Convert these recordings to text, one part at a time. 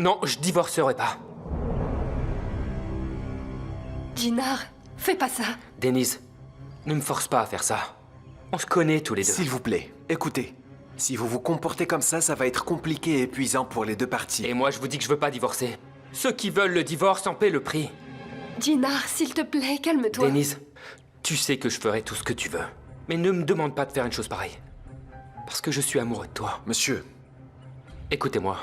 Non, je divorcerai pas. Jinar, fais pas ça. Denise, ne me force pas à faire ça. On se connaît tous les deux. S'il vous plaît, écoutez. Si vous vous comportez comme ça va être compliqué et épuisant pour les deux parties. Et moi, je vous dis que je veux pas divorcer. Ceux qui veulent le divorce en paient le prix. Jinar, s'il te plaît, calme-toi. Denise, tu sais que je ferai tout ce que tu veux. Mais ne me demande pas de faire une chose pareille. Parce que je suis amoureux de toi. Monsieur, Écoutez-moi,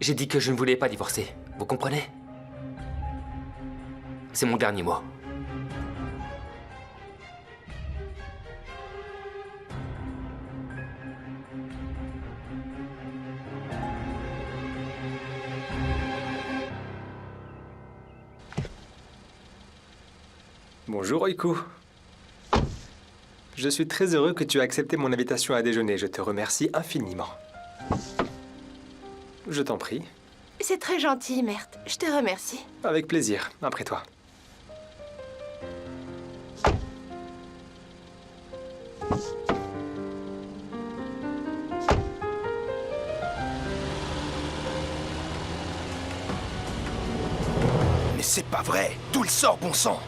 j'ai dit que je ne voulais pas divorcer. Vous comprenez? C'est mon dernier mot. Bonjour Oiku. Je suis très heureux que tu aies accepté mon invitation à déjeuner. Je te remercie infiniment. Je t'en prie. C'est très gentil, Mert. Je te remercie. Avec plaisir. Après toi. Mais c'est pas vrai! D'où il sort, bon sang?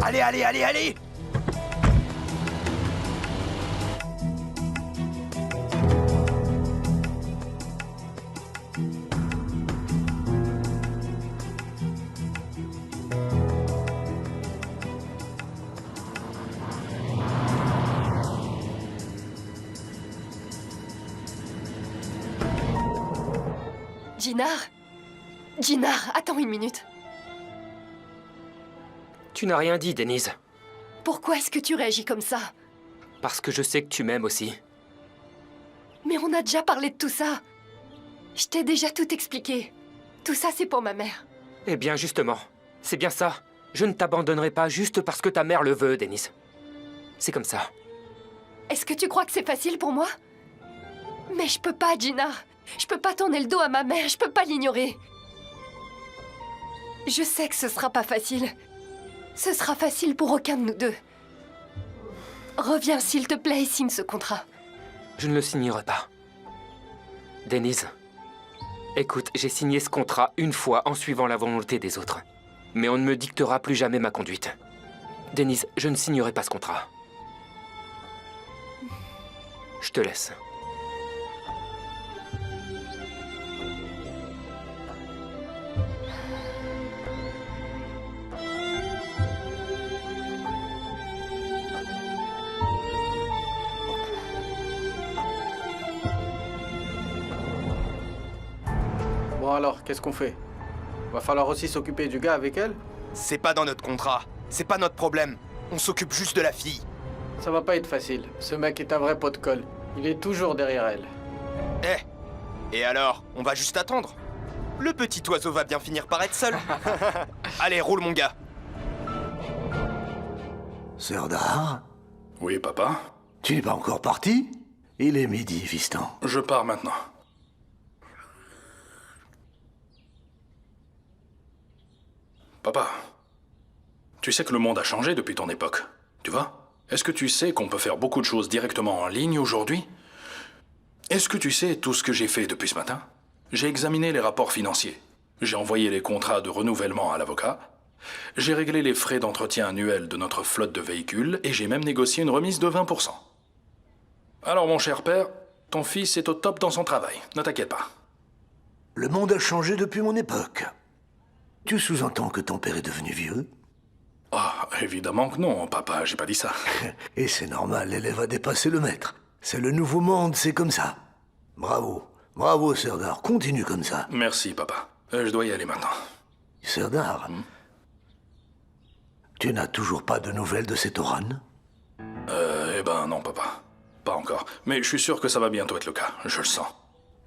Allez, allez, allez, allez! Jinar? Jinar, attends une minute. Tu n'as rien dit, Denise. Pourquoi est-ce que tu réagis comme ça? Parce que je sais que tu m'aimes aussi. Mais on a déjà parlé de tout ça. Je t'ai déjà tout expliqué. Tout ça, c'est pour ma mère. Eh bien, justement, c'est bien ça. Je ne t'abandonnerai pas juste parce que ta mère le veut, Denise. C'est comme ça. Est-ce que tu crois que c'est facile pour moi? Mais je peux pas, Jinar. Je peux pas tourner le dos à ma mère, je peux pas l'ignorer. Je sais que ce sera pas facile. Ce sera facile pour aucun de nous deux. Reviens, s'il te plaît, et signe ce contrat. Je ne le signerai pas. Denise, écoute, j'ai signé ce contrat une fois en suivant la volonté des autres. Mais on ne me dictera plus jamais ma conduite. Denise, je ne signerai pas ce contrat. Je te laisse. Bon alors, qu'est-ce qu'on fait? Va falloir aussi s'occuper du gars avec elle? C'est pas dans notre contrat. C'est pas notre problème. On s'occupe juste de la fille. Ça va pas être facile. Ce mec est un vrai pot de colle. Il est toujours derrière elle. Eh. Et alors? On va juste attendre. Le petit oiseau va bien finir par être seul. Allez, roule mon gars. Serdar, Oui, papa? tu n'es pas encore parti? Il est midi, fiston. Je pars maintenant. Papa, tu sais que le monde a changé depuis ton époque, tu vois? Est-ce que tu sais qu'on peut faire beaucoup de choses directement en ligne aujourd'hui? Est-ce que tu sais tout ce que j'ai fait depuis ce matin? J'ai examiné les rapports financiers. J'ai envoyé les contrats de renouvellement à l'avocat. J'ai réglé les frais d'entretien annuels de notre flotte de véhicules et j'ai même négocié une remise de 20%. Alors mon cher père, ton fils est au top dans son travail, ne t'inquiète pas. Le monde a changé depuis mon époque. Tu sous-entends que ton père est devenu vieux? Ah, évidemment que non, papa, j'ai pas dit ça. Et c'est normal, l'élève a dépassé le maître. C'est le nouveau monde, c'est comme ça. Bravo. Bravo, Serdar. Continue comme ça. Merci, papa. Je dois y aller maintenant. Serdar, tu n'as toujours pas de nouvelles de cet Oran? Eh ben non, papa. Pas encore. Mais je suis sûr que ça va bientôt être le cas, je le sens.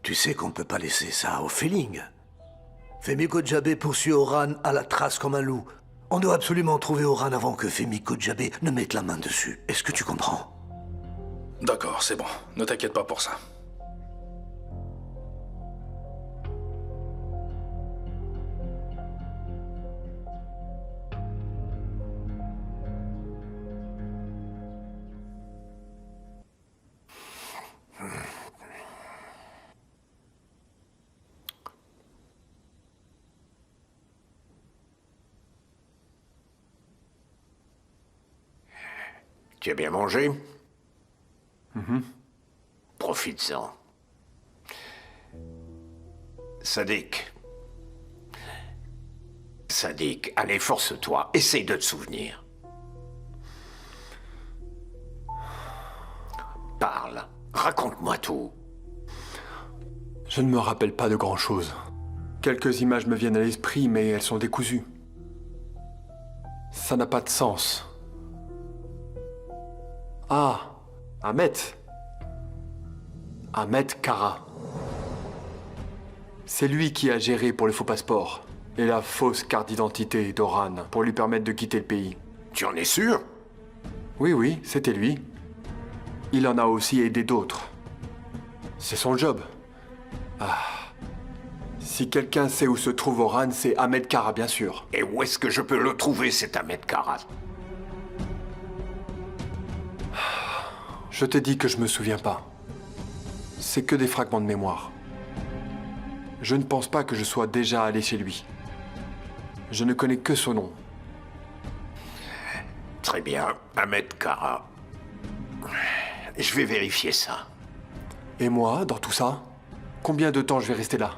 Tu sais qu'on ne peut pas laisser ça au feeling. Femi Kodjabé poursuit Oran à la trace comme un loup. On doit absolument trouver Oran avant que Femi Kodjabé ne mette la main dessus. Est-ce que tu comprends? D'accord, c'est bon. Ne t'inquiète pas pour ça. Tu as bien mangé? Profites-en. Sadiq. Sadiq, allez, force-toi. Essaye de te souvenir. Parle. Raconte-moi tout. Je ne me rappelle pas de grand-chose. Quelques images me viennent à l'esprit, mais elles sont décousues. Ça n'a pas de sens. Ah, Ahmet. Ahmet Kara. C'est lui qui a géré pour le faux passeport et la fausse carte d'identité d'Oran pour lui permettre de quitter le pays. Tu en es sûr? Oui, c'était lui. Il en a aussi aidé d'autres. C'est son job. Ah. Si quelqu'un sait où se trouve Oran, c'est Ahmet Kara, bien sûr. Et où est-ce que je peux le trouver, cet Ahmet Kara? Je t'ai dit que je me souviens pas. C'est que des fragments de mémoire. Je ne pense pas que je sois déjà allé chez lui. Je ne connais que son nom. Très bien, Ahmet Kara. Je vais vérifier ça. Et moi, dans tout ça, combien de temps je vais rester là?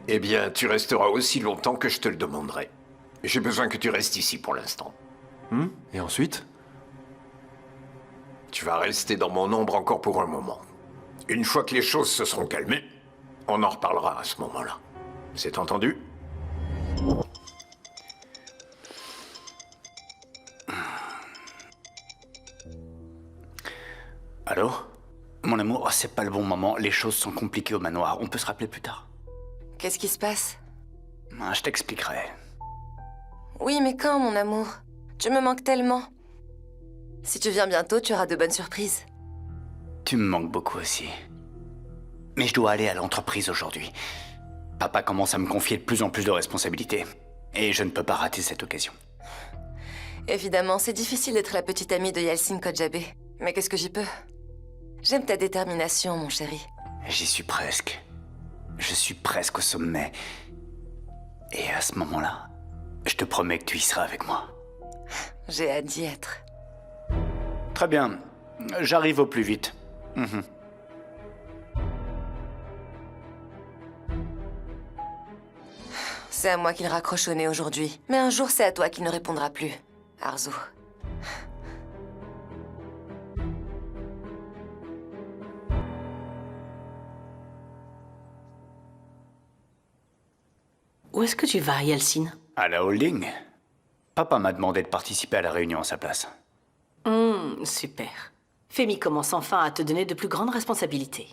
Eh bien, tu resteras aussi longtemps que je te le demanderai. J'ai besoin que tu restes ici pour l'instant. Et ensuite? Tu vas rester dans mon ombre encore pour un moment. Une fois que les choses se seront calmées, on en reparlera à ce moment-là. C'est entendu? Allô? Mon amour, c'est pas le bon moment. Les choses sont compliquées au manoir. On peut se rappeler plus tard. Qu'est-ce qui se passe? Je t'expliquerai. Oui, mais quand, mon amour? Tu me manques tellement. Si tu viens bientôt, tu auras de bonnes surprises. Tu me manques beaucoup aussi. Mais je dois aller à l'entreprise aujourd'hui. Papa commence à me confier de plus en plus de responsabilités. Et je ne peux pas rater cette occasion. Évidemment, c'est difficile d'être la petite amie de Yeltsin Kodjabé. Mais qu'est-ce que j'y peux? J'aime ta détermination, mon chéri. J'y suis presque. Je suis presque au sommet. Et à ce moment-là, je te promets que tu y seras avec moi. J'ai hâte d'y être. Très bien. J'arrive au plus vite. C'est à moi qu'il raccroche au nez aujourd'hui. Mais un jour, c'est à toi qu'il ne répondra plus. Arzu. Où est-ce que tu vas, Yeltsin? À la holding. Papa m'a demandé de participer à la réunion à sa place. Super. Femi commence enfin à te donner de plus grandes responsabilités.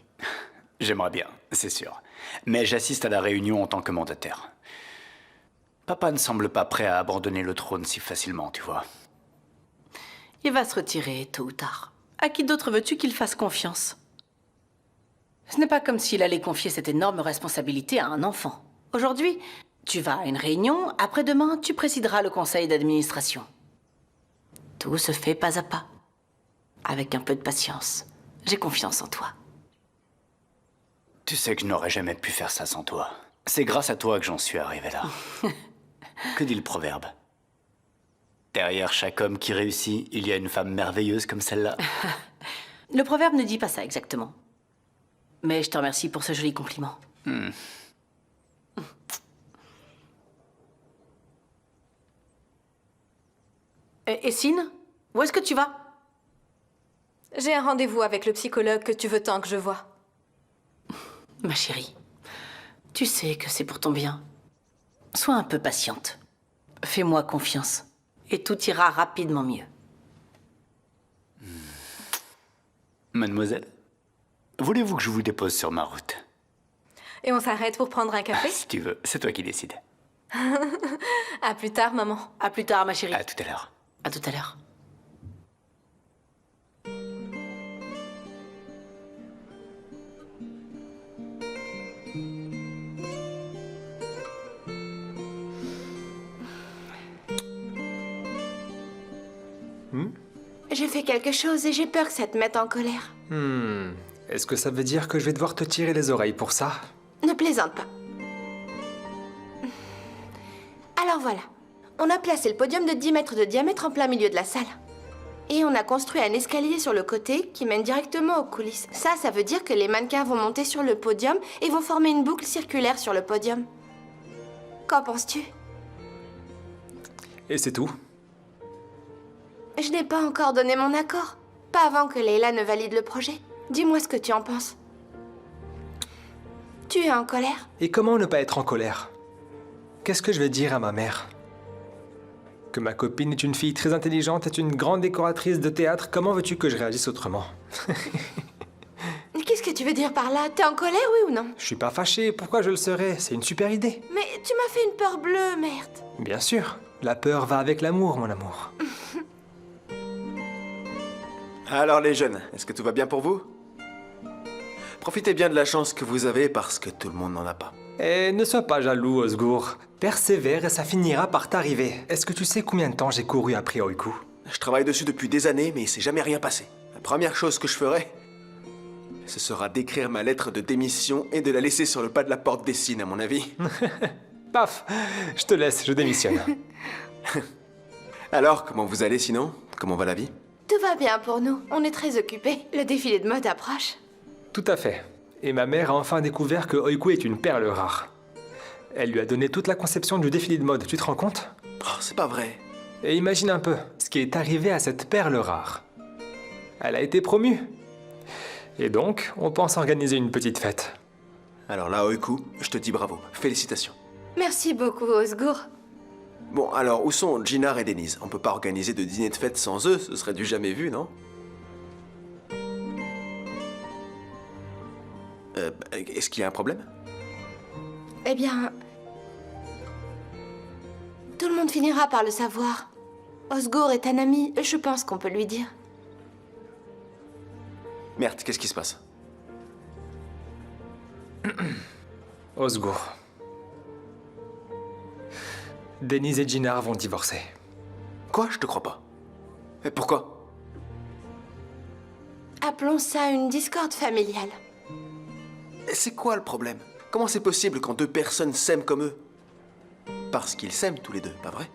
J'aimerais bien, c'est sûr. Mais j'assiste à la réunion en tant que mandataire. Papa ne semble pas prêt à abandonner le trône si facilement, tu vois. Il va se retirer tôt ou tard. À qui d'autre veux-tu qu'il fasse confiance? Ce n'est pas comme s'il allait confier cette énorme responsabilité à un enfant. Aujourd'hui, tu vas à une réunion, après-demain, tu présideras le conseil d'administration. Tout se fait pas à pas. Avec un peu de patience. J'ai confiance en toi. Tu sais que je n'aurais jamais pu faire ça sans toi. C'est grâce à toi que j'en suis arrivé là. Que dit le proverbe? Derrière chaque homme qui réussit, il y a une femme merveilleuse comme celle-là. Le proverbe ne dit pas ça exactement. Mais je te remercie pour ce joli compliment. Et Sine, où est-ce que tu vas? J'ai un rendez-vous avec le psychologue que tu veux tant que je vois. Ma chérie, tu sais que c'est pour ton bien. Sois un peu patiente. Fais-moi confiance. Et tout ira rapidement mieux. Mademoiselle, voulez-vous que je vous dépose sur ma route? Et on s'arrête pour prendre un café? Si tu veux, c'est toi qui décides. À plus tard, maman. À plus tard, ma chérie. À tout à l'heure. À tout à l'heure. J'ai fait quelque chose et j'ai peur que ça te mette en colère. Est-ce que ça veut dire que je vais devoir te tirer les oreilles pour ça? Ne plaisante pas. Alors voilà. On a placé le podium de 10 mètres de diamètre en plein milieu de la salle. Et on a construit un escalier sur le côté qui mène directement aux coulisses. Ça veut dire que les mannequins vont monter sur le podium et vont former une boucle circulaire sur le podium. Qu'en penses-tu? Et c'est tout? Je n'ai pas encore donné mon accord. Pas avant que Leila ne valide le projet. Dis-moi ce que tu en penses. Tu es en colère? Et comment ne pas être en colère? Qu'est-ce que je vais dire à ma mère? Que ma copine est une fille très intelligente, est une grande décoratrice de théâtre. Comment veux-tu que je réagisse autrement? Qu'est-ce que tu veux dire par là? T'es en colère, oui ou non? Je suis pas fâché, pourquoi je le serais? C'est une super idée. Mais tu m'as fait une peur bleue, merde. Bien sûr, la peur va avec l'amour, mon amour. Alors les jeunes, est-ce que tout va bien pour vous? Profitez bien de la chance que vous avez parce que tout le monde n'en a pas. Et ne sois pas jaloux, Osgour. Persévère et ça finira par t'arriver. Est-ce que tu sais combien de temps j'ai couru après Oiku? Je travaille dessus depuis des années, mais il s'est jamais rien passé. La première chose que je ferai, ce sera d'écrire ma lettre de démission et de la laisser sur le pas de la porte des Signes, à mon avis. Paf, je te laisse, je démissionne. Alors, comment vous allez sinon? Comment va la vie? Tout va bien pour nous. On est très occupés. Le défilé de mode approche. Tout à fait. Et ma mère a enfin découvert que Oiku est une perle rare. Elle lui a donné toute la conception du défilé de mode, tu te rends compte? Oh, c'est pas vrai. Et imagine un peu ce qui est arrivé à cette perle rare. Elle a été promue. Et donc, on pense organiser une petite fête. Alors là, Oiku, je te dis bravo. Félicitations. Merci beaucoup, Osgour. Bon, alors, où sont Jinard et Denise? On peut pas organiser de dîner de fête sans eux, ce serait du jamais vu, non? Est-ce qu'il y a un problème? Eh bien... tout le monde finira par le savoir. Osgour est un ami, je pense qu'on peut lui dire. Merde, qu'est-ce qui se passe? Osgour. Denise et Jinard vont divorcer. Quoi? Je te crois pas. Mais pourquoi? Appelons ça une discorde familiale. Et c'est quoi le problème? Comment c'est possible quand deux personnes s'aiment comme eux? Parce qu'ils s'aiment tous les deux, pas vrai?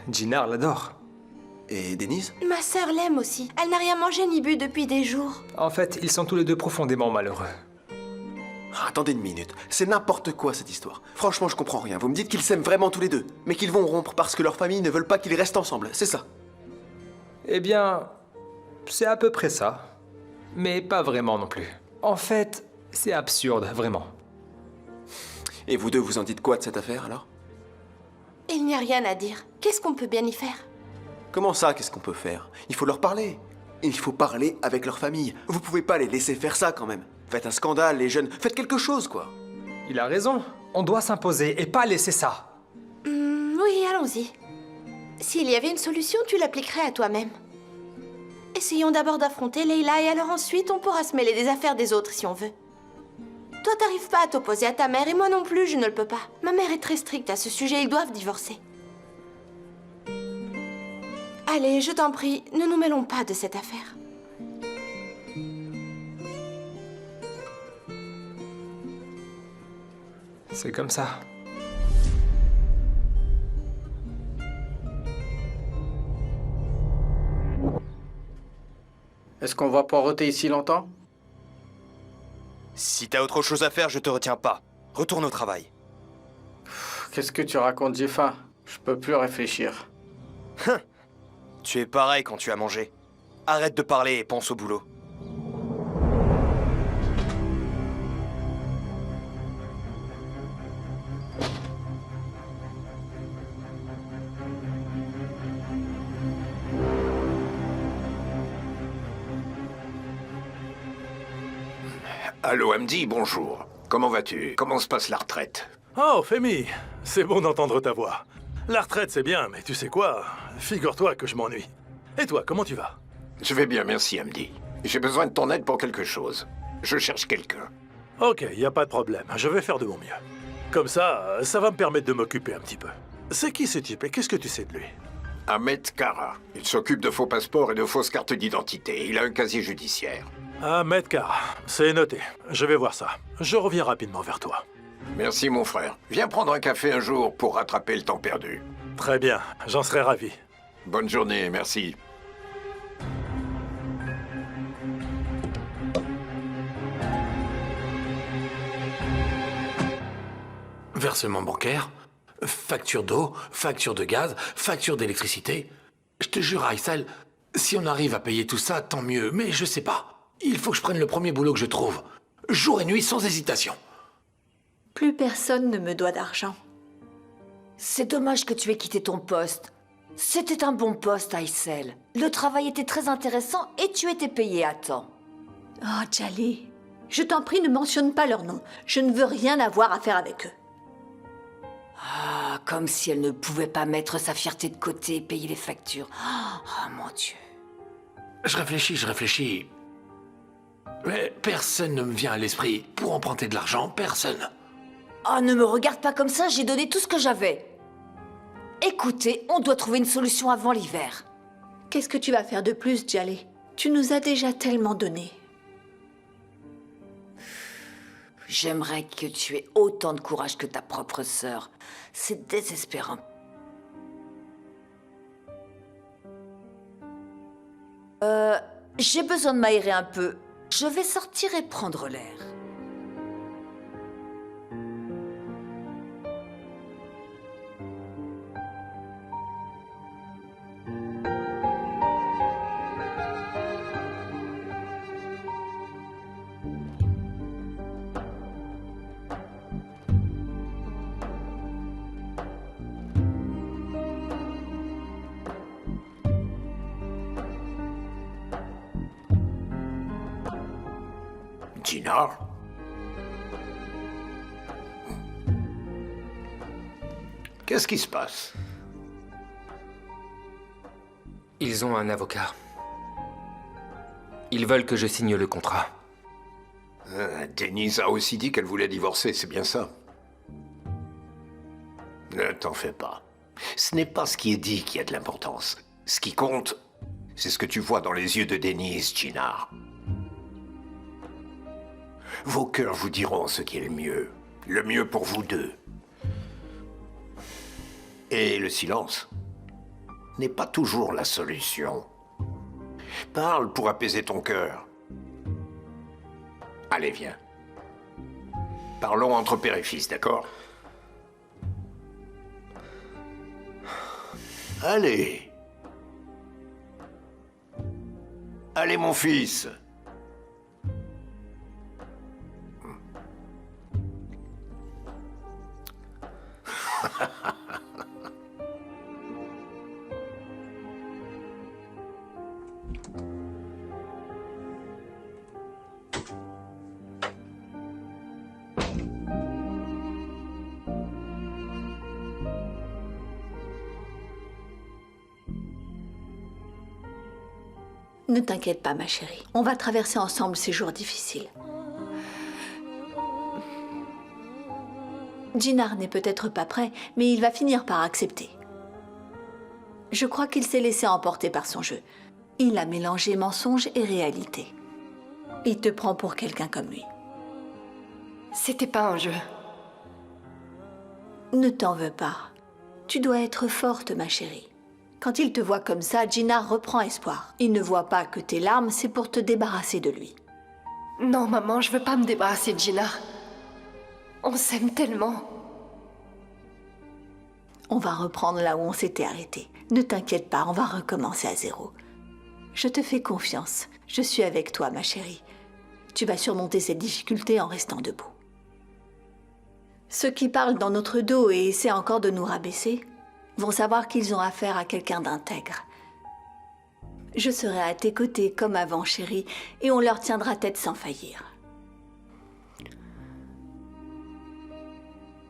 Jinard l'adore. Et Denise? Ma sœur l'aime aussi. Elle n'a rien mangé ni bu depuis des jours. En fait, ils sont tous les deux profondément malheureux. Attendez une minute, c'est n'importe quoi cette histoire. Franchement, je comprends rien. Vous me dites qu'ils s'aiment vraiment tous les deux, mais qu'ils vont rompre parce que leurs familles ne veulent pas qu'ils restent ensemble, c'est ça? Eh bien, c'est à peu près ça. Mais pas vraiment non plus. En fait, c'est absurde, vraiment. Et vous deux, vous en dites quoi de cette affaire, alors? Il n'y a rien à dire. Qu'est-ce qu'on peut bien y faire? Comment ça, qu'est-ce qu'on peut faire? Il faut leur parler. Il faut parler avec leur famille. Vous pouvez pas les laisser faire ça, quand même. Faites un scandale, les jeunes. Faites quelque chose, quoi. Il a raison. On doit s'imposer et pas laisser ça. Oui, allons-y. S'il y avait une solution, tu l'appliquerais à toi-même. Essayons d'abord d'affronter Leila et alors ensuite, on pourra se mêler des affaires des autres si on veut. Toi, t'arrives pas à t'opposer à ta mère et moi non plus, je ne le peux pas. Ma mère est très stricte à ce sujet, ils doivent divorcer. Allez, je t'en prie, ne nous mêlons pas de cette affaire. C'est comme ça. Est-ce qu'on va poireauter ici longtemps? Si t'as autre chose à faire, je te retiens pas. Retourne au travail. Qu'est-ce que tu racontes? J'ai faim. Je peux plus réfléchir. Tu es pareil quand tu as mangé. Arrête de parler et pense au boulot. Allô, Hamdi, bonjour. Comment vas-tu? Comment se passe la retraite? Oh, Femi, c'est bon d'entendre ta voix. La retraite, c'est bien, mais tu sais quoi? Figure-toi que je m'ennuie. Et toi, comment tu vas? Je vais bien, merci, Hamdi. J'ai besoin de ton aide pour quelque chose. Je cherche quelqu'un. Ok, y a pas de problème. Je vais faire de mon mieux. Comme ça va me permettre de m'occuper un petit peu. C'est qui ce type et qu'est-ce que tu sais de lui? Ahmed Kara. Il s'occupe de faux passeports et de fausses cartes d'identité. Il a un casier judiciaire. Ahmed Kara, c'est noté. Je vais voir ça. Je reviens rapidement vers toi. Merci, mon frère. Viens prendre un café un jour pour rattraper le temps perdu. Très bien, j'en serai ravi. Bonne journée, merci. versement bancaire, facture d'eau, facture de gaz, facture d'électricité. Je te jure, Aïssel, si on arrive à payer tout ça, tant mieux. Mais je sais pas. Il faut que je prenne le premier boulot que je trouve. Jour et nuit, sans hésitation. Plus personne ne me doit d'argent. C'est dommage que tu aies quitté ton poste. C'était un bon poste, Aïssel. Le travail était très intéressant et tu étais payé à temps. Oh, Djali, je t'en prie, ne mentionne pas leur nom. Je ne veux rien avoir à faire avec eux. Ah, comme si elle ne pouvait pas mettre sa fierté de côté et payer les factures. Oh, mon Dieu. Je réfléchis. Mais personne ne me vient à l'esprit pour emprunter de l'argent, personne. Oh, ne me regarde pas comme ça, j'ai donné tout ce que j'avais. Écoutez, on doit trouver une solution avant l'hiver. Qu'est-ce que tu vas faire de plus, Djali? Tu nous as déjà tellement donné. J'aimerais que tu aies autant de courage que ta propre sœur. C'est désespérant. J'ai besoin de m'aérer un peu. Je vais sortir et prendre l'air. Jinar? Qu'est-ce qui se passe? Ils ont un avocat. Ils veulent que je signe le contrat. Denise a aussi dit qu'elle voulait divorcer, c'est bien ça? Ne t'en fais pas. Ce n'est pas ce qui est dit qui a de l'importance. Ce qui compte, c'est ce que tu vois dans les yeux de Denise, Jinar. Vos cœurs vous diront ce qui est le mieux pour vous deux. Et le silence n'est pas toujours la solution. Parle pour apaiser ton cœur. Allez, viens. Parlons entre père et fils, d'accord? Allez. Allez, mon fils. Ne t'inquiète pas, ma chérie. On va traverser ensemble ces jours difficiles. Jinar n'est peut-être pas prêt, mais il va finir par accepter. Je crois qu'il s'est laissé emporter par son jeu. Il a mélangé mensonge et réalité. Il te prend pour quelqu'un comme lui. C'était pas un jeu. Ne t'en veux pas. Tu dois être forte, ma chérie. Quand il te voit comme ça, Jinar reprend espoir. Il ne voit pas que tes larmes, c'est pour te débarrasser de lui. Non, maman, je veux pas me débarrasser de Jinar. On s'aime tellement. On va reprendre là où on s'était arrêté. Ne t'inquiète pas, on va recommencer à zéro. Je te fais confiance. Je suis avec toi, ma chérie. Tu vas surmonter cette difficulté en restant debout. Ceux qui parlent dans notre dos et essaient encore de nous rabaisser vont savoir qu'ils ont affaire à quelqu'un d'intègre. Je serai à tes côtés comme avant, chérie, et on leur tiendra tête sans faillir.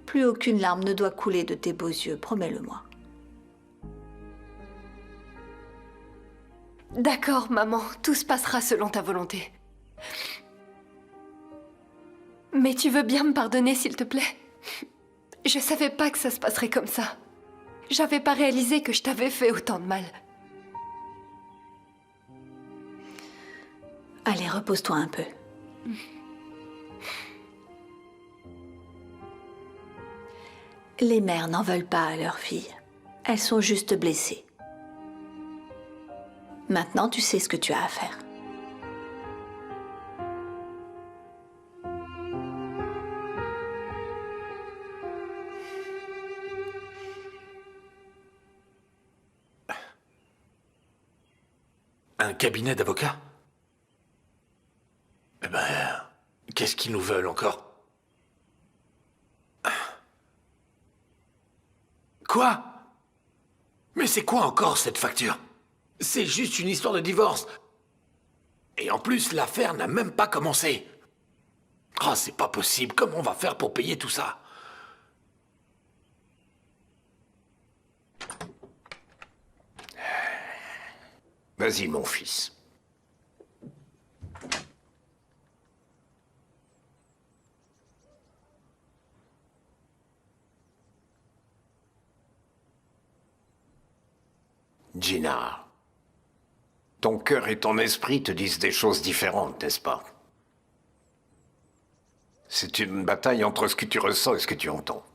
Plus aucune larme ne doit couler de tes beaux yeux, promets-le-moi. D'accord, maman, tout se passera selon ta volonté. Mais tu veux bien me pardonner, s'il te plaît? Je savais pas que ça se passerait comme ça. J'avais pas réalisé que je t'avais fait autant de mal. Allez, repose-toi un peu. Les mères n'en veulent pas à leurs filles. Elles sont juste blessées. Maintenant, tu sais ce que tu as à faire. Un cabinet d'avocats? Eh ben, qu'est-ce qu'ils nous veulent encore? Quoi? Mais c'est quoi encore cette facture? C'est juste une histoire de divorce. Et en plus, l'affaire n'a même pas commencé. Ah, c'est pas possible. Comment on va faire pour payer tout ça? Vas-y, mon fils. Gina, ton cœur et ton esprit te disent des choses différentes, n'est-ce pas? C'est une bataille entre ce que tu ressens et ce que tu entends.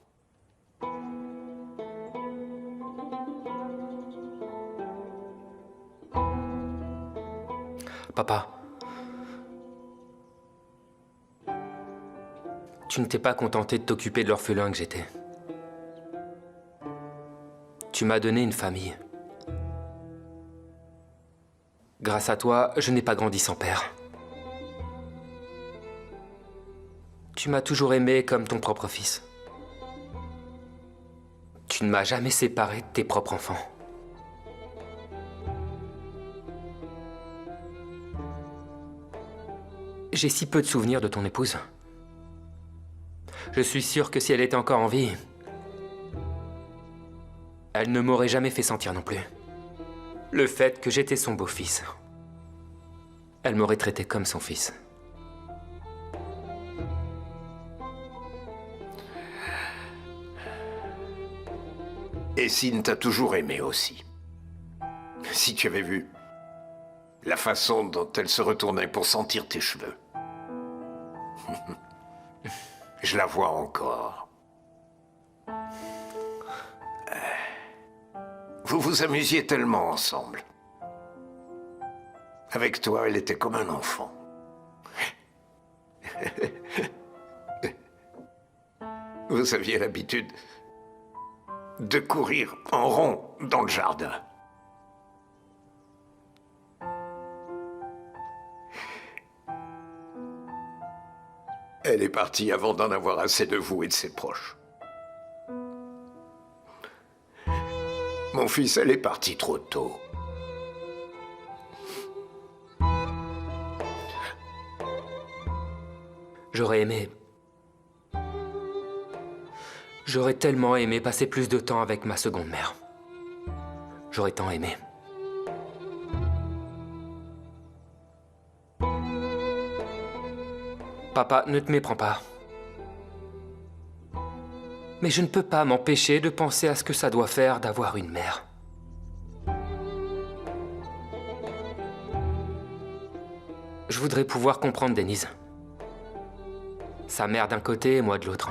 Papa, tu ne t'es pas contenté de t'occuper de l'orphelin que j'étais. Tu m'as donné une famille. Grâce à toi, je n'ai pas grandi sans père. Tu m'as toujours aimé comme ton propre fils. Tu ne m'as jamais séparé de tes propres enfants. J'ai si peu de souvenirs de ton épouse. Je suis sûr que si elle était encore en vie, elle ne m'aurait jamais fait sentir non plus le fait que j'étais son beau-fils. Elle m'aurait traité comme son fils. Et Sin t'a toujours aimé aussi. Si tu avais vu la façon dont elle se retournait pour sentir tes cheveux. Je la vois encore. Vous vous amusiez tellement ensemble. Avec toi, elle était comme un enfant. Vous aviez l'habitude de courir en rond dans le jardin. Elle est partie avant d'en avoir assez de vous et de ses proches. Mon fils, elle est partie trop tôt. J'aurais aimé... J'aurais tellement aimé passer plus de temps avec ma seconde mère. J'aurais tant aimé. Papa, ne te méprends pas. Mais je ne peux pas m'empêcher de penser à ce que ça doit faire d'avoir une mère. Je voudrais pouvoir comprendre Denise. Sa mère d'un côté et moi de l'autre.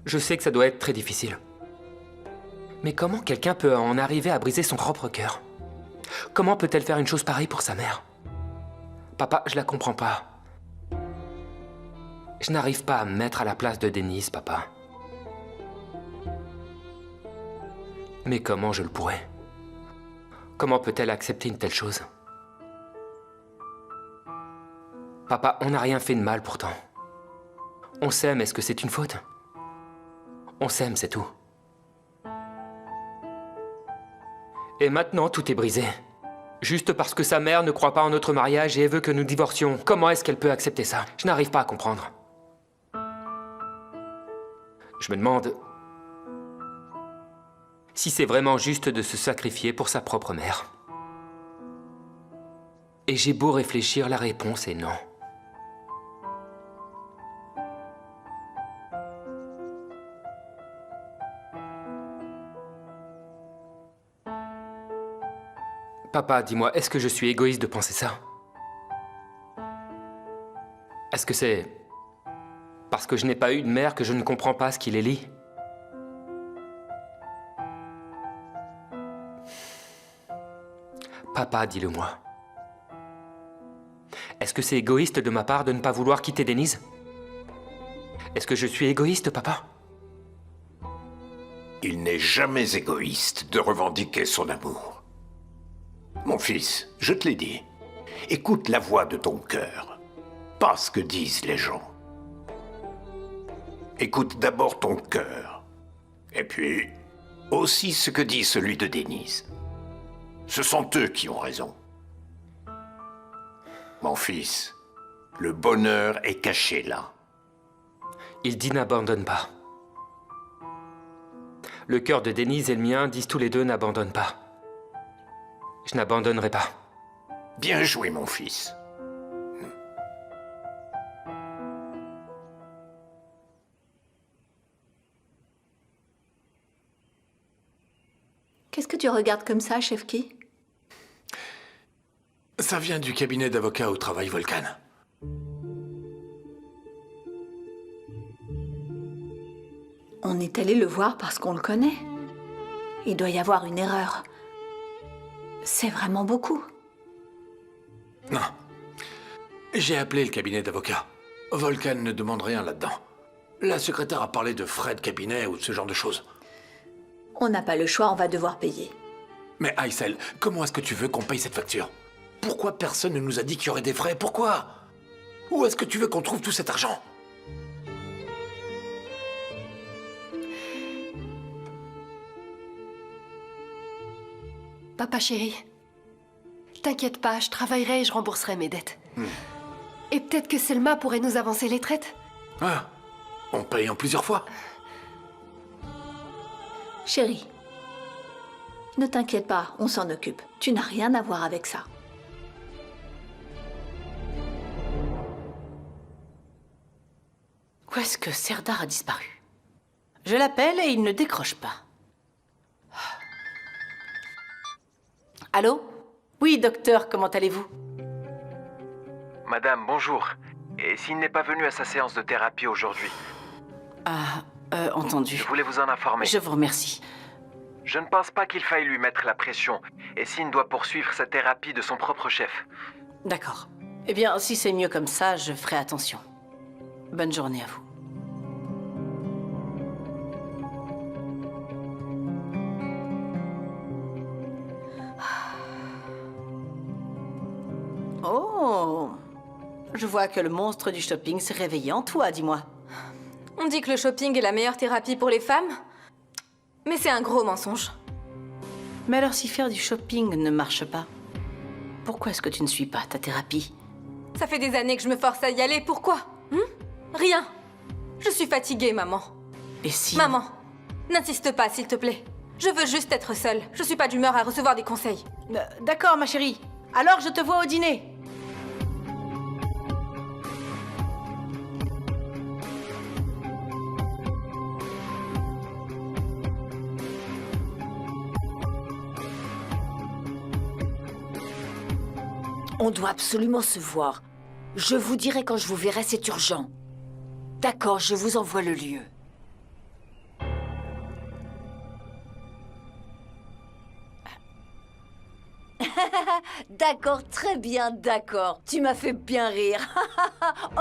Je sais que ça doit être très difficile. Mais comment quelqu'un peut en arriver à briser son propre cœur? Comment peut-elle faire une chose pareille pour sa mère? Papa, je la comprends pas. Je n'arrive pas à me mettre à la place de Denise, papa. Mais comment je le pourrais? Comment peut-elle accepter une telle chose? Papa, on n'a rien fait de mal pourtant. On s'aime, est-ce que c'est une faute? On s'aime, c'est tout. Et maintenant, tout est brisé. Juste parce que sa mère ne croit pas en notre mariage et veut que nous divorcions. Comment est-ce qu'elle peut accepter ça? Je n'arrive pas à comprendre. Je me demande si c'est vraiment juste de se sacrifier pour sa propre mère. Et j'ai beau réfléchir, la réponse est non. Papa, dis-moi, est-ce que je suis égoïste de penser ça? Est-ce que c'est parce que je n'ai pas eu de mère que je ne comprends pas ce qui les lie? Papa, dis-le-moi. Est-ce que c'est égoïste de ma part de ne pas vouloir quitter Denise? Est-ce que je suis égoïste, papa? Il n'est jamais égoïste de revendiquer son amour. Mon fils, je te l'ai dit. Écoute la voix de ton cœur, pas ce que disent les gens. Écoute d'abord ton cœur, et puis aussi ce que dit celui de Denise. Ce sont eux qui ont raison. Mon fils, le bonheur est caché là. Il dit n'abandonne pas. Le cœur de Denise et le mien disent tous les deux n'abandonne pas. Je n'abandonnerai pas. Bien joué, mon fils. Qu'est-ce que tu regardes comme ça, Chefki? Ça vient du cabinet d'avocat où travaille Volcan. On est allé le voir parce qu'on le connaît. Il doit y avoir une erreur. C'est vraiment beaucoup. Non. J'ai appelé le cabinet d'avocat. Volcan ne demande rien là-dedans. La secrétaire a parlé de frais de cabinet ou de ce genre de choses. On n'a pas le choix, on va devoir payer. Mais Aysel, comment est-ce que tu veux qu'on paye cette facture? Pourquoi personne ne nous a dit qu'il y aurait des frais? Pourquoi? Où est-ce que tu veux qu'on trouve tout cet argent? Papa chéri, t'inquiète pas, je travaillerai et je rembourserai mes dettes. Et peut-être que Selma pourrait nous avancer les traites. Ah, on paye en plusieurs fois. Chérie, ne t'inquiète pas, on s'en occupe. Tu n'as rien à voir avec ça. Où est-ce que Serdar a disparu? Je l'appelle et il ne décroche pas. Allô? Oui, docteur, comment allez-vous? Madame, bonjour. Et s'il n'est pas venu à sa séance de thérapie aujourd'hui? Ah, entendu. Je voulais vous en informer. Je vous remercie. Je ne pense pas qu'il faille lui mettre la pression. Et Sin doit poursuivre sa thérapie de son propre chef. D'accord. Eh bien, si c'est mieux comme ça, je ferai attention. Bonne journée à vous. Oh! Je vois que le monstre du shopping s'est réveillé en toi, dis-moi. On dit que le shopping est la meilleure thérapie pour les femmes. Mais c'est un gros mensonge. Mais alors si faire du shopping ne marche pas, pourquoi est-ce que tu ne suis pas ta thérapie? Ça fait des années que je me force à y aller, pourquoi? Rien. Je suis fatiguée, maman. Et si... Maman, n'insiste pas, s'il te plaît. Je veux juste être seule. Je suis pas d'humeur à recevoir des conseils. D'accord, ma chérie. Alors je te vois au dîner. On doit absolument se voir. Je vous dirai quand je vous verrai, c'est urgent. D'accord, je vous envoie le lieu. D'accord, très bien, d'accord. Tu m'as fait bien rire.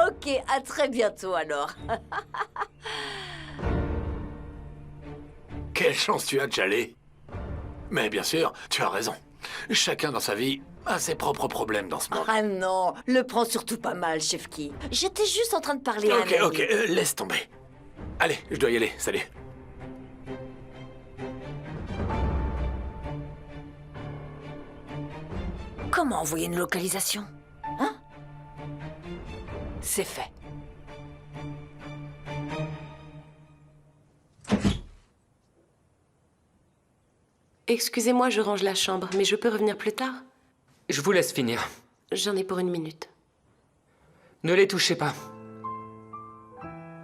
Ok, à très bientôt alors. Quelle chance tu as de Jalé. Mais bien sûr, tu as raison. Chacun dans sa vie a ses propres problèmes dans ce monde. Ah non, le prends surtout pas mal, Chefki. J'étais juste en train de parler à un ami. Ok, laisse tomber. Allez, je dois y aller, salut. Comment envoyer une localisation? Hein? C'est fait. Excusez-moi, je range la chambre, mais je peux revenir plus tard? Je vous laisse finir. J'en ai pour 1 minute. Ne les touchez pas.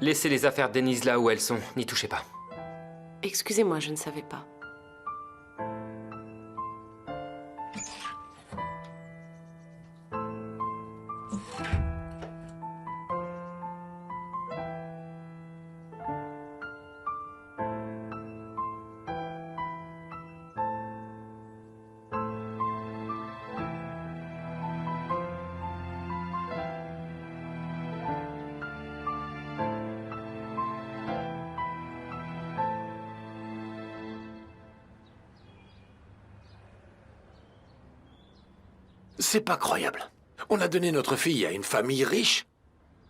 Laissez les affaires Denise là où elles sont. N'y touchez pas. Excusez-moi, je ne savais pas. C'est pas croyable. On a donné notre fille à une famille riche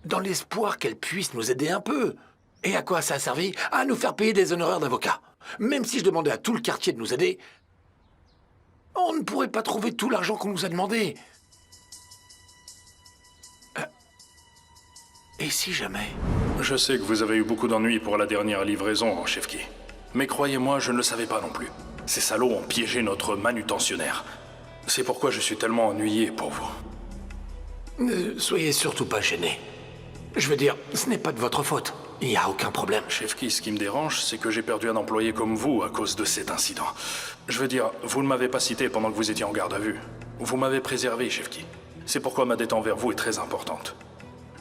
dans l'espoir qu'elle puisse nous aider un peu. Et à quoi ça a servi? À nous faire payer des honoraires d'avocat. Même si je demandais à tout le quartier de nous aider, on ne pourrait pas trouver tout l'argent qu'on nous a demandé. Et si jamais? Je sais que vous avez eu beaucoup d'ennuis pour la dernière livraison, Chefki. Mais croyez-moi, je ne le savais pas non plus. Ces salauds ont piégé notre manutentionnaire. C'est pourquoi je suis tellement ennuyé pour vous. Ne soyez surtout pas gênés. Je veux dire, ce n'est pas de votre faute. Il n'y a aucun problème. Chefki, ce qui me dérange, c'est que j'ai perdu un employé comme vous à cause de cet incident. Je veux dire, vous ne m'avez pas cité pendant que vous étiez en garde à vue. Vous m'avez préservé, Chefki. C'est pourquoi ma dette envers vous est très importante.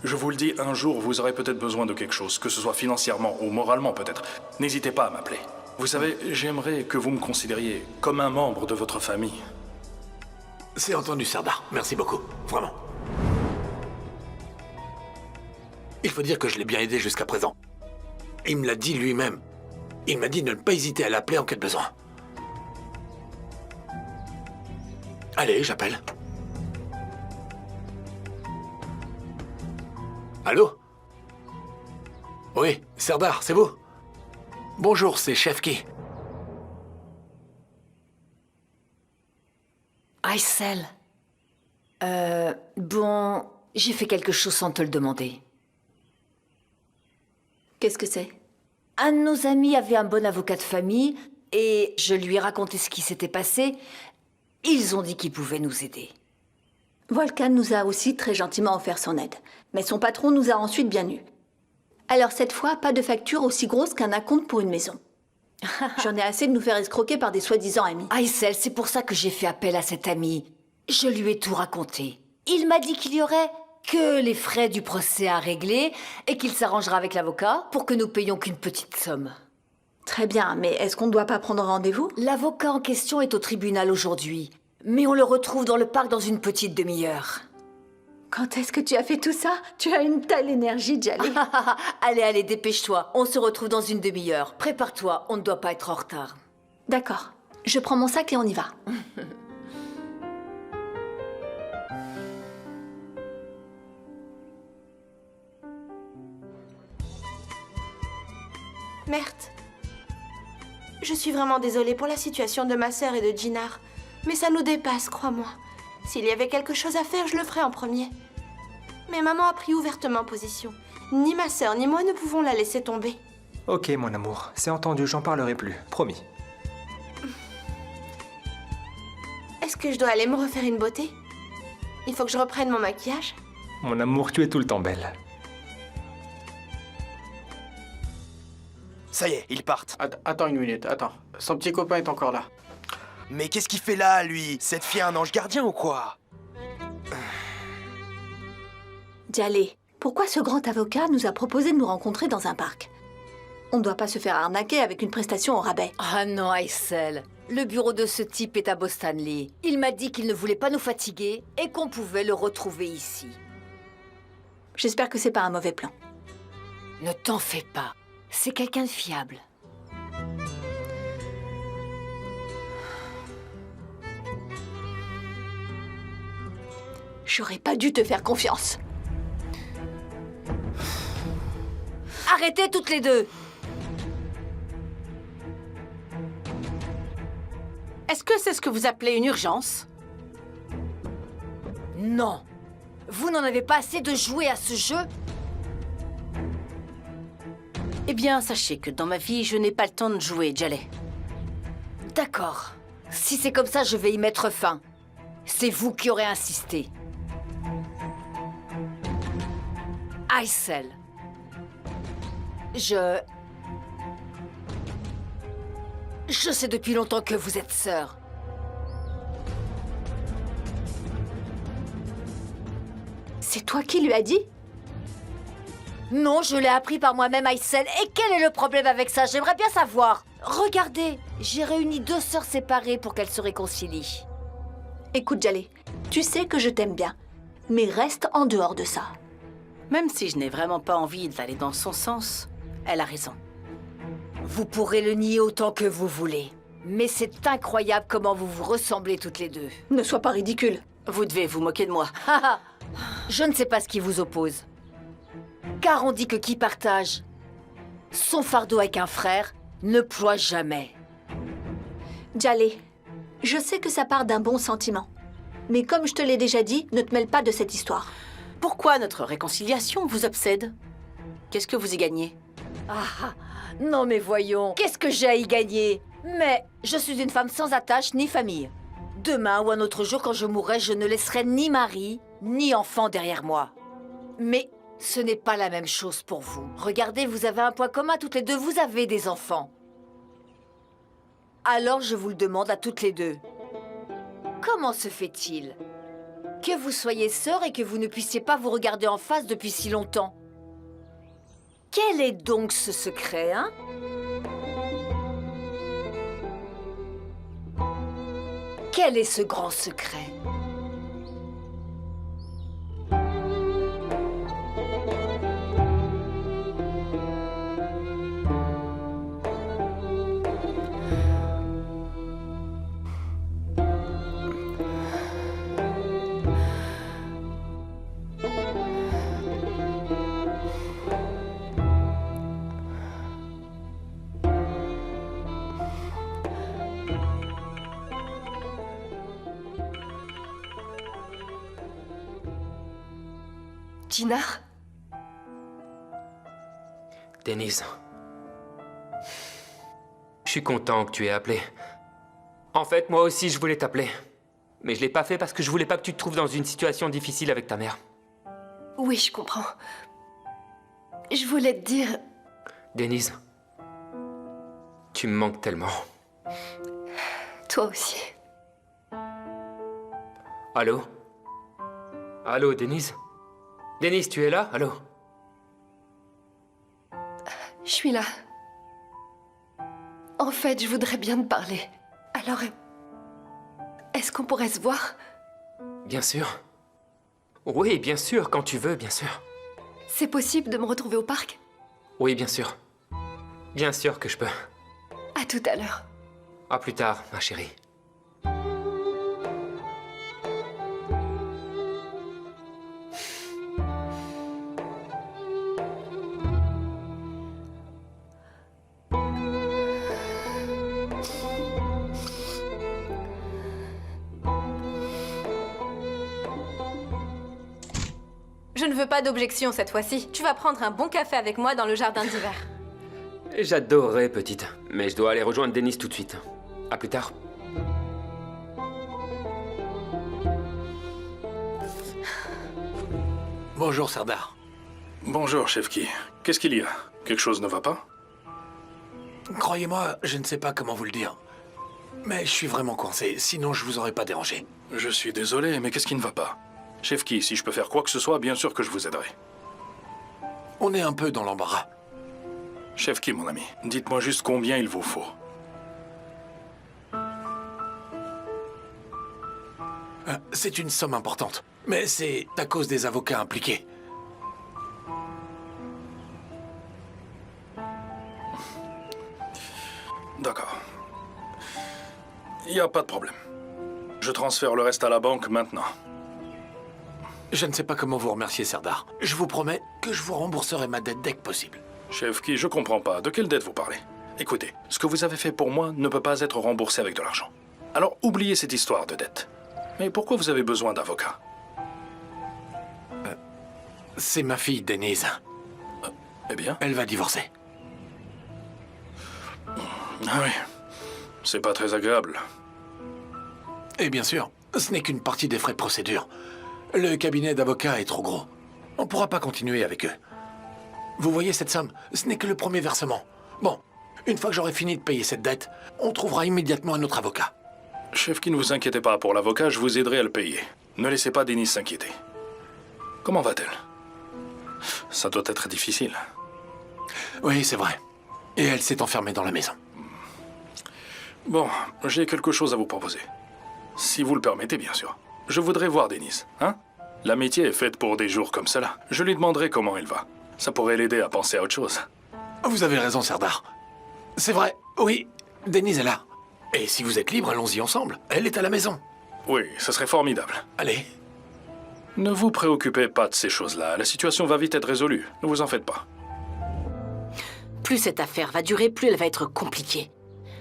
Je vous le dis, un jour, vous aurez peut-être besoin de quelque chose, que ce soit financièrement ou moralement peut-être. N'hésitez pas à m'appeler. Vous savez, j'aimerais que vous me considériez comme un membre de votre famille. C'est entendu, Serdar. Merci beaucoup. Vraiment. Il faut dire que je l'ai bien aidé jusqu'à présent. Il me l'a dit lui-même. Il m'a dit de ne pas hésiter à l'appeler en cas de besoin. Allez, j'appelle. Allô? Oui, Serdar, c'est vous? Bonjour, c'est Chefki. Aysel. Bon, j'ai fait quelque chose sans te le demander. Qu'est-ce que c'est? Un de nos amis avait un bon avocat de famille et je lui ai raconté ce qui s'était passé. Ils ont dit qu'ils pouvaient nous aider. Volkan nous a aussi très gentiment offert son aide. Mais son patron nous a ensuite bien eus. Alors cette fois, pas de facture aussi grosse qu'un acompte pour une maison. J'en ai assez de nous faire escroquer par des soi-disant amis. Aysel, c'est pour ça que j'ai fait appel à cet ami. Je lui ai tout raconté. Il m'a dit qu'il y aurait que les frais du procès à régler et qu'il s'arrangera avec l'avocat pour que nous payions qu'une petite somme. Très bien, mais est-ce qu'on ne doit pas prendre rendez-vous? L'avocat en question est au tribunal aujourd'hui, mais on le retrouve dans le parc dans une petite demi-heure. Quand est-ce que tu as fait tout ça? Tu as une telle énergie, Djali. Allez, allez, dépêche-toi. On se retrouve dans une demi-heure. Prépare-toi, on ne doit pas être en retard. D'accord. Je prends mon sac et on y va. Merde. Je suis vraiment désolée pour la situation de ma sœur et de Djinar. Mais ça nous dépasse, crois-moi. S'il y avait quelque chose à faire, je le ferais en premier. Mais maman a pris ouvertement position. Ni ma sœur ni moi ne pouvons la laisser tomber. Ok, mon amour, c'est entendu, j'en parlerai plus, promis. Est-ce que je dois aller me refaire une beauté? Il faut que je reprenne mon maquillage. Mon amour, tu es tout le temps belle. Ça y est, ils partent. Attends une minute, attends. Son petit copain est encore là. Mais qu'est-ce qu'il fait là, lui? Cette fille a un ange gardien ou quoi? Djali, pourquoi ce grand avocat nous a proposé de nous rencontrer dans un parc? On ne doit pas se faire arnaquer avec une prestation au rabais. Ah non, Aysel. Le bureau de ce type est à Bostanley. Il m'a dit qu'il ne voulait pas nous fatiguer et qu'on pouvait le retrouver ici. J'espère que c'est pas un mauvais plan. Ne t'en fais pas. C'est quelqu'un de fiable. J'aurais pas dû te faire confiance. Arrêtez toutes les deux! Est-ce que c'est ce que vous appelez une urgence? Non. Vous n'en avez pas assez de jouer à ce jeu? Eh bien, sachez que dans ma vie, je n'ai pas le temps de jouer, Djali. D'accord. Si c'est comme ça, je vais y mettre fin. C'est vous qui aurez insisté. Aysel. Je sais depuis longtemps que vous êtes sœurs. C'est toi qui lui as dit? Non, je l'ai appris par moi-même, Aysel. Et quel est le problème avec ça? J'aimerais bien savoir. Regardez, j'ai réuni 2 sœurs séparées pour qu'elles se réconcilient. Écoute, Djali, tu sais que je t'aime bien, mais reste en dehors de ça. Même si je n'ai vraiment pas envie d'aller dans son sens, elle a raison. Vous pourrez le nier autant que vous voulez. Mais c'est incroyable comment vous vous ressemblez toutes les deux. Ne sois pas ridicule. Vous devez vous moquer de moi. Je ne sais pas ce qui vous oppose. Car on dit que qui partage son fardeau avec un frère ne ploie jamais. Djalé, je sais que ça part d'un bon sentiment. Mais comme je te l'ai déjà dit, ne te mêle pas de cette histoire. Pourquoi notre réconciliation vous obsède? Qu'est-ce que vous y gagnez? Ah, non mais voyons, qu'est-ce que j'ai à y gagner? Mais je suis une femme sans attache ni famille. Demain ou un autre jour, quand je mourrai, je ne laisserai ni mari, ni enfant derrière moi. Mais ce n'est pas la même chose pour vous. Regardez, vous avez un point commun toutes les deux, vous avez des enfants. Alors je vous le demande à toutes les deux. Comment se fait-il que vous soyez sœurs et que vous ne puissiez pas vous regarder en face depuis si longtemps? Quel est donc ce secret, hein? Quel est ce grand secret? Dinar? Denise. Je suis content que tu aies appelé. En fait, moi aussi, je voulais t'appeler. Mais je l'ai pas fait parce que je voulais pas que tu te trouves dans une situation difficile avec ta mère. Oui, je comprends. Je voulais te dire... Denise, tu me manques tellement. Toi aussi. Allô? Allô, Denise? Denise, tu es là? Allô? Je suis là. En fait, je voudrais bien te parler. Alors, est-ce qu'on pourrait se voir? Bien sûr. Oui, bien sûr, quand tu veux, bien sûr. C'est possible de me retrouver au parc? Oui, bien sûr. Bien sûr que je peux. À tout à l'heure. À plus tard, ma chérie. Je ne veux pas d'objection cette fois-ci. Tu vas prendre un bon café avec moi dans le jardin d'hiver. J'adorerais, petite. Mais je dois aller rejoindre Denise tout de suite. À plus tard. Bonjour, Serdar. Bonjour, Chefki. Qu'est-ce qu'il y a? Quelque chose ne va pas? Croyez-moi, je ne sais pas comment vous le dire. Mais je suis vraiment coincé, sinon je vous aurais pas dérangé. Je suis désolé, mais qu'est-ce qui ne va pas? Chefki, si je peux faire quoi que ce soit, bien sûr que je vous aiderai. On est un peu dans l'embarras. Chefki, mon ami, dites-moi juste combien il vous faut. C'est une somme importante, mais c'est à cause des avocats impliqués. D'accord. Il n'y a pas de problème. Je transfère le reste à la banque maintenant. Je ne sais pas comment vous remercier, Serdar. Je vous promets que je vous rembourserai ma dette dès que possible. Chefki, je comprends pas. De quelle dette vous parlez? Écoutez, ce que vous avez fait pour moi ne peut pas être remboursé avec de l'argent. Alors oubliez cette histoire de dette. Mais pourquoi vous avez besoin d'avocat? C'est ma fille, Denise. Eh bien? Elle va divorcer. Ah oui. C'est pas très agréable. Et bien sûr, ce n'est qu'une partie des frais de procédure. Le cabinet d'avocats est trop gros. On ne pourra pas continuer avec eux. Vous voyez cette somme? Ce n'est que le premier versement. Bon, une fois que j'aurai fini de payer cette dette, on trouvera immédiatement un autre avocat. Chefki, ne vous inquiétez pas pour l'avocat, je vous aiderai à le payer. Ne laissez pas Denise s'inquiéter. Comment va-t-elle? Ça doit être difficile. Oui, c'est vrai. Et elle s'est enfermée dans la maison. Bon, j'ai quelque chose à vous proposer. Si vous le permettez, bien sûr. Je voudrais voir Denise, hein? L'amitié est faite pour des jours comme cela. Je lui demanderai comment elle va. Ça pourrait l'aider à penser à autre chose. Vous avez raison, Serdar. C'est vrai, oui, Denise est là. Et si vous êtes libre, allons-y ensemble. Elle est à la maison. Oui, ça serait formidable. Allez. Ne vous préoccupez pas de ces choses-là. La situation va vite être résolue. Ne vous en faites pas. Plus cette affaire va durer, plus elle va être compliquée.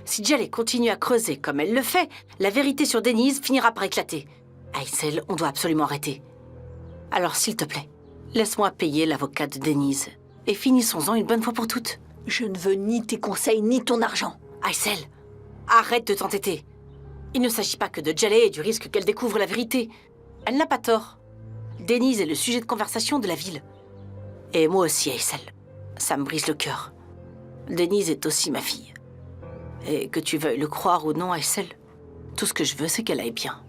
Si Djallé continue à creuser comme elle le fait, la vérité sur Denise finira par éclater. Aysel, on doit absolument arrêter. Alors, s'il te plaît, laisse-moi payer l'avocat de Denise. Et finissons-en une bonne fois pour toutes. Je ne veux ni tes conseils, ni ton argent. Aysel, arrête de t'entêter. Il ne s'agit pas que de Djallé et du risque qu'elle découvre la vérité. Elle n'a pas tort. Denise est le sujet de conversation de la ville. Et moi aussi, Aysel. Ça me brise le cœur. Denise est aussi ma fille. Et que tu veuilles le croire ou non, Aysel, tout ce que je veux, c'est qu'elle aille bien.